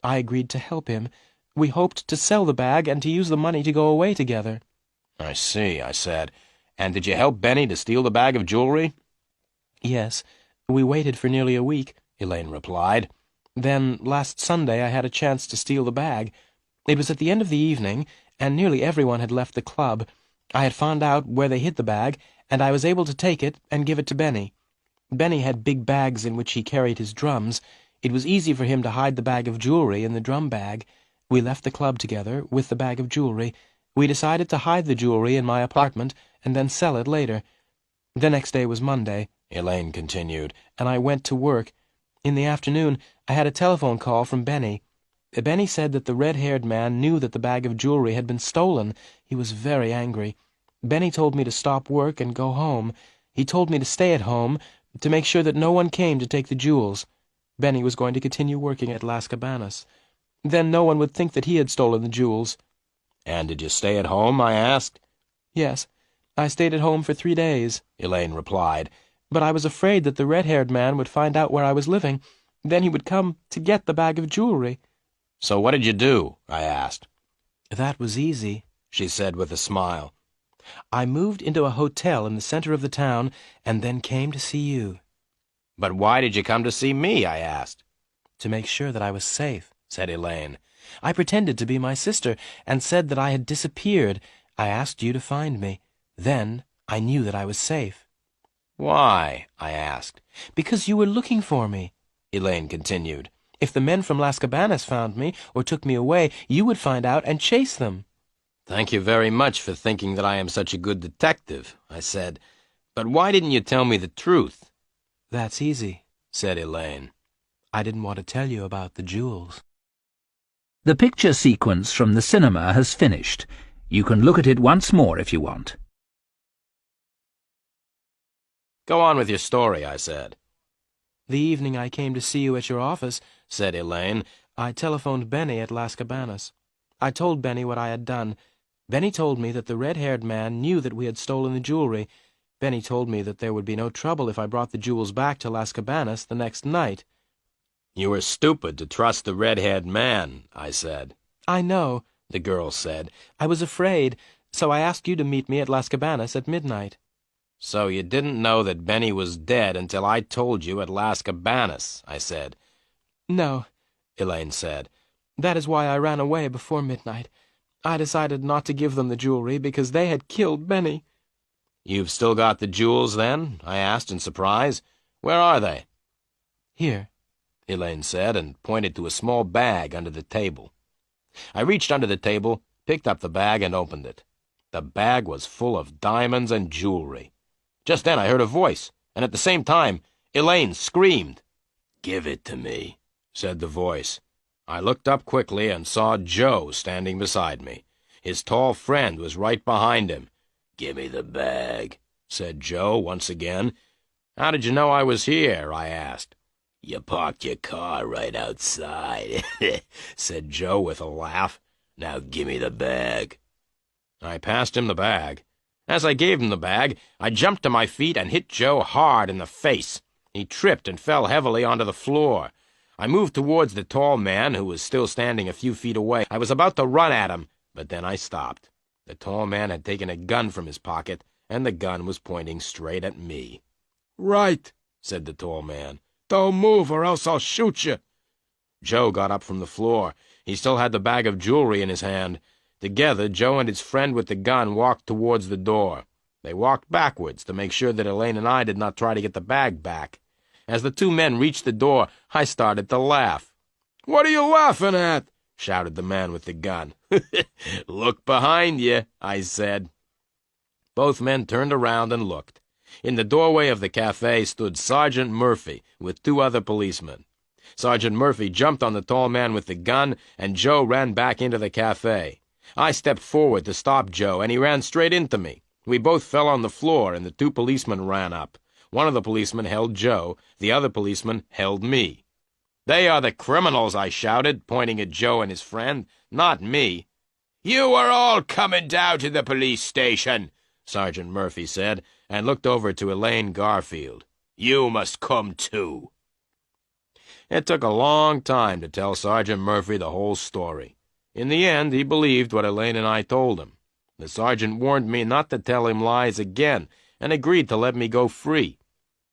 I agreed to help him. We hoped to sell the bag and to use the money to go away together. I see, I said. And did you help Benny to steal the bag of jewelry? Yes. We waited for nearly a week, Elaine replied. Then, last Sunday, I had a chance to steal the bag. It was at the end of the evening, and nearly everyone had left the club. I had found out where they hid the bag, and I was able to take it and give it to Benny. Benny had big bags in which he carried his drums. It was easy for him to hide the bag of jewelry in the drum bag. We left the club together, with the bag of jewelry. We decided to hide the jewelry in my apartment and then sell it later. The next day was Monday, Elaine continued, and I went to work. In the afternoon, I had a telephone call from Benny. Benny said that the red-haired man knew that the bag of jewelry had been stolen. He was very angry. Benny told me to stop work and go home. He told me to stay at home, to make sure that no one came to take the jewels. Benny was going to continue working at Las Cabanas. Then no one would think that he had stolen the jewels. And did you stay at home? I asked. Yes, I stayed at home for 3 days, Elaine replied. But I was afraid that the red-haired man would find out where I was living. Then he would come to get the bag of jewelry. So what did you do? I asked. That was easy, she said with a smile. I moved into a hotel in the center of the town and then came to see you. But why did you come to see me? I asked. To make sure that I was safe, said Elaine. I pretended to be my sister and said that I had disappeared. I asked you to find me. Then I knew that I was safe. Why? I asked. Because you were looking for me, Elaine continued. If the men from Las Cabanas found me or took me away, you would find out and chase them. Thank you very much for thinking that I am such a good detective, I said. But why didn't you tell me the truth? That's easy, said Elaine. I didn't want to tell you about the jewels. The picture sequence from the cinema has finished. You can look at it once more if you want. Go on with your story, I said. The evening I came to see you at your office, said Elaine, I telephoned Benny at Las Cabanas. I told Benny what I had done. Benny told me that the red-haired man knew that we had stolen the jewelry. Benny told me that there would be no trouble if I brought the jewels back to Las Cabanas the next night. You were stupid to trust the red-haired man, I said. I know, the girl said. I was afraid, so I asked you to meet me at Las Cabanas at midnight. So you didn't know that Benny was dead until I told you at Las Cabanas, I said. No, Elaine said. That is why I ran away before midnight. I decided not to give them the jewelry because they had killed Benny. You've still got the jewels, then? I asked in surprise. Where are they? Here, Elaine said, and pointed to a small bag under the table. I reached under the table, picked up the bag, and opened it. The bag was full of diamonds and jewelry. Just then I heard a voice, and at the same time, Elaine screamed. "Give it to me," said the voice. I looked up quickly and saw Joe standing beside me. His tall friend was right behind him. "Give me the bag," said Joe once again. "How did you know I was here?" I asked. "You parked your car right outside," said Joe with a laugh. "Now give me the bag." I passed him the bag. As I gave him the bag, I jumped to my feet and hit Joe hard in the face. He tripped and fell heavily onto the floor. I moved towards the tall man, who was still standing a few feet away. I was about to run at him, but then I stopped. The tall man had taken a gun from his pocket, and the gun was pointing straight at me. "Right," said the tall man. "Don't move, or else I'll shoot you." Joe got up from the floor. He still had the bag of jewelry in his hand. Together, Joe and his friend with the gun walked towards the door. They walked backwards to make sure that Elaine and I did not try to get the bag back. As the two men reached the door, I started to laugh. "What are you laughing at?" shouted the man with the gun. "Look behind you," I said. Both men turned around and looked. In the doorway of the cafe stood Sergeant Murphy with two other policemen. Sergeant Murphy jumped on the tall man with the gun, and Joe ran back into the cafe. I stepped forward to stop Joe, and he ran straight into me. We both fell on the floor, and the two policemen ran up. One of the policemen held Joe. The other policeman held me. "They are the criminals," I shouted, pointing at Joe and his friend. "Not me." "You are all coming down to the police station," Sergeant Murphy said, and looked over to Elaine Garfield. "You must come too." It took a long time to tell Sergeant Murphy the whole story. In the end, he believed what Elaine and I told him. The sergeant warned me not to tell him lies again, and agreed to let me go free.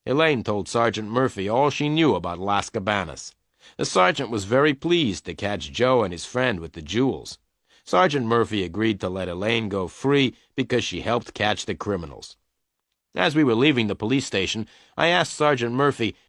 Elaine told Sergeant Murphy all she knew about Las Cabanas. The sergeant was very pleased to catch Joe and his friend with the jewels. Sergeant Murphy agreed to let Elaine go free because she helped catch the criminals. As we were leaving the police station, I asked Sergeant Murphy